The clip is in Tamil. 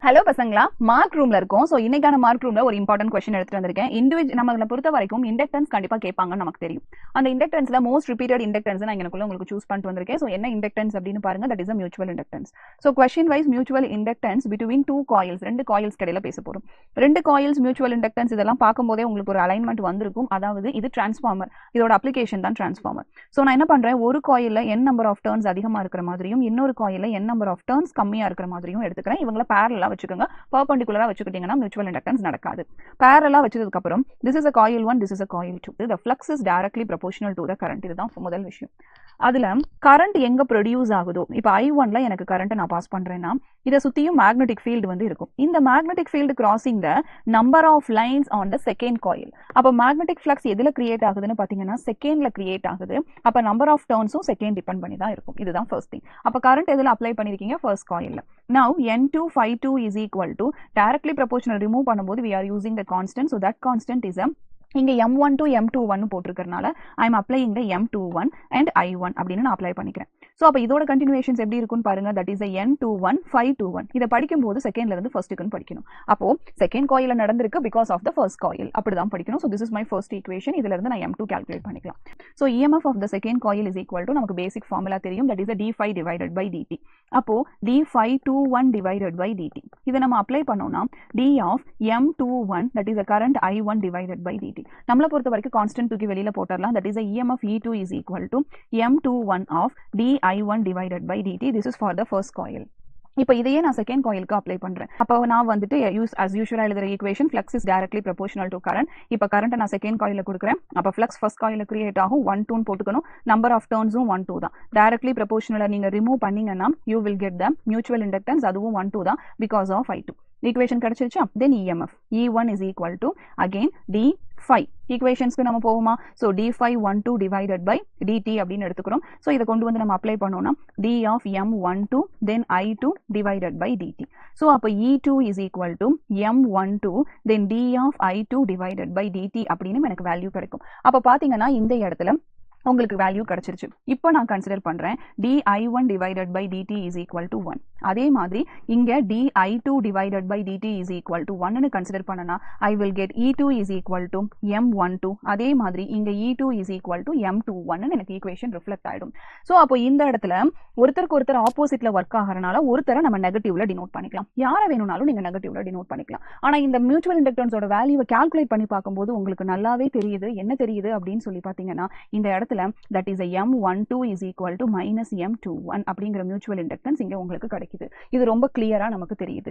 ஹலோ பசங்களா, மார்க் ரூம்ல இருக்கும். ஸோ இன்னைக்கான மார்க் ரூம்ல ஒரு இம்பார்ட்டன்ட் கொஸ்டின் எடுத்துட்டு வந்திருக்கேன். நம்மளை பொறுத்த வரைக்கும் இண்டக்டன்ஸ் கண்டிப்பா கேட்பாங்கன்னு நமக்கு தெரியும். அந்த இண்டக்டன்ஸ்ல மோஸ்ட் ரிப்பீட்டட் இண்டக்டன்ஸ் நான் எனக்குள்ள உங்களுக்கு சூஸ் பண்ணிட்டு வந்திருக்கேன். ஸோ என்ன இண்டக்டன்ஸ் அப்படின்னு பாருங்க, that is a mutual inductance. So question wise mutual inductance between two coils, ரெண்டு காயில்ஸ் இடையில பேச போறோம். ரெண்டு காயில்ஸ் மியூச்சுவல் இண்டக்டன்ஸ் இதெல்லாம் பார்க்கும்போதே உங்களுக்கு ஒரு அலைன்மெண்ட் வந்திருக்கும். அதாவது இது டிரான்ஸ்ஃபார்மர், இதோட அப்ளிகேஷன் தான் டிரான்ஸ்ஃபார்மர். ஸோ நான் என்ன பண்றேன், ஒரு காயில்ல என் நம்பர் ஆஃப் டர்ன்ஸ் அதிகமா இருக்கிற மாதிரியும் இன்னொரு காயில்ல என் நம்பர் ஆஃப் டர்ன்ஸ் கம்மியா இருக்கிற மாதிரியும் எடுத்துக்கிறேன். இவங்களை பேரலா வச்சுக்கோங்க. perpendicular வச்சுக்கிட்டீங்கன்னா மியூச்சுவல் இண்டக்டன்ஸ் நடக்காது. parallel வச்சதுக்கு அப்புறம் this is a coil 1, this is a coil 2. the flux is directly proportional to the current. இதுதான் முதல் விஷயம். அதுல கரண்ட் எங்க ப்ரொடியூஸ் ஆகுதோ, இப்போ I1ல எனக்கு கரண்ட் நான் பாஸ் பண்றேன்னா இதை சுத்தியும் மேக்னெட்டிக் ஃபீல்டு வந்து இருக்கும். இந்த magnetic field crossing the number of lines on the second coil. அப்போ மேக்னெட்டிக் ஃப்ளக்ஸ் எதுல கிரியேட் ஆகுதுன்னு பாத்தீங்கன்னா செகண்ட்ல கிரியேட் ஆகுது. அப்ப நம்பர் ஆஃப் டர்ன்ஸும் செகண்ட் டிபெண்ட் பண்ணி தான் இருக்கும். இதுதான் ஃபர்ஸ்ட் திங். அப்ப கரண்ட் எதுல அப்ளை பண்ணிருக்கீங்க, ஃபர்ஸ்ட் காயில்ல. Now N2 phi2 is equal to directly proportional remove பண்ணும்போது we are using the constant, so that constant is a இங்க M1 to M21 போட்டிருக்கிறதுனால I am applying the M21 and I1 அப்படின்னு நான் அப்ளை பண்ணிக்கிறேன். ஸோ அப்போ இதோட கண்டினியூஷன்ஸ் எப்படி இருக்குன்னு பாருங்க, தட் இஸ் N21 phi21. இதை படிக்கும்போது செகண்ட்ல இருந்து ஃபர்ஸ்ட்டுக்குன்னு படிக்கணும். அப்போ செகண்ட் காயில நடந்திருக்கு because of the first coil, அப்படிதான் படிக்கணும். So this is my first equation. இதுல இருந்து நான் M2 கால்குலேட் பண்ணிக்கலாம். So EMF of the second coil is equal to நமக்கு பேசிக் ஃபார்முலா தெரியும், that is d phi divided by dt. அப்போ d phi21 divided by dt. இதை நம்ம அப்ளை பண்ணோம்னா d of M21, that is a current I1 divided by dt. நம்மளை பொறுத்த வரைக்கும் கான்ஸ்டன்ட் தூக்கி வெளியில போட்டுடலாம். That is EMF E2 is equal to M21 of dI1 divided by dt. This is for the first coil. இப்போ இதையே நான் செகண்ட் காயிலுக்கு அப்ளை பண்றேன். அப்போ நான் வந்துட்டு as usual எழுதுற equation flux is directly proportional to current. இப்போ கரண்ட் நான் செகண்ட் காயில கொடுக்குறேன். அப்போ flux ஃபர்ஸ்ட் காயில கிரியேட் ஆகும். 1 2 போட்டுக்கணும். நம்பர் ஆஃப் டர்ன்ஸும் 1 2 தான். டைரக்ட்லி ப்ரொபோஷனலா நீங்க ரிமூவ் பண்ணீங்கன்னா you will get the mutual inductance, அதுவும் 1 2 தான் because of I2. ஈக்குவேஷன் கிடைச்சிருச்சா? Then EMF E1 is equal to again d phi. ஈக்குவேஷன்ஸ்க்கு நம்ம போவோமா? So d phi 12 divided by dt அப்படின்னு எடுத்துக்கிறோம். ஸோ இதை கொண்டு வந்து நம்ம அப்ளை பண்ணோம்னா d of M12 then I2 divided by dt. So அப்போ E2 is equal to M12 then d of I2 divided by dt அப்படின்னு எனக்கு வேல்யூ கிடைக்கும். அப்போ பார்த்தீங்கன்னா இந்த இடத்துல உங்களுக்கு வேல்யூ கிடைச்சிருச்சு. இப்போ நான் கன்சிடர் பண்றேன் dI1 divided by dt is equal to 1. அதே மாதிரி இங்க dI2 divided by dt is equal to 1 னு கன்சிடர் பண்ணனா I will get E2 is equal to M12. அதே மாதிரி இங்க E2 is equal to M21 னு எனக்கு ஈக்குவேஷன் ரிஃப்ளெக்ட் ஆயிடும். ஸோ அப்போ இந்த இடத்துல ஒருத்தருக்கு ஒருத்தர் ஆப்போசிட்ல ஒர்க் ஆகிறனால ஒருத்தரை நம்ம நெகட்டிவ்ல டினோட் பண்ணிக்கலாம். யாரை வேணும்னாலும் நீங்க நெகட்டிவ்ல டினோட் பண்ணிக்கலாம். ஆனா இந்த மியூச்சுவல் இண்டக்டன்ஸோட வேல்யூவை கால்குலேட் பண்ணி பார்க்கும்போது உங்களுக்கு நல்லாவே தெரியுது. என்ன தெரியுது அப்படின்னு சொல்லி பாத்தீங்கன்னா இந்த இடத்துல that is a M12 is equal to minus M21 அப்படிங்கிற மியூச்சுவல் இண்டக்டன்ஸ் இங்க உங்களுக்கு கிடைக்குது. இது ரொம்ப கிளியரா நமக்கு தெரியுது.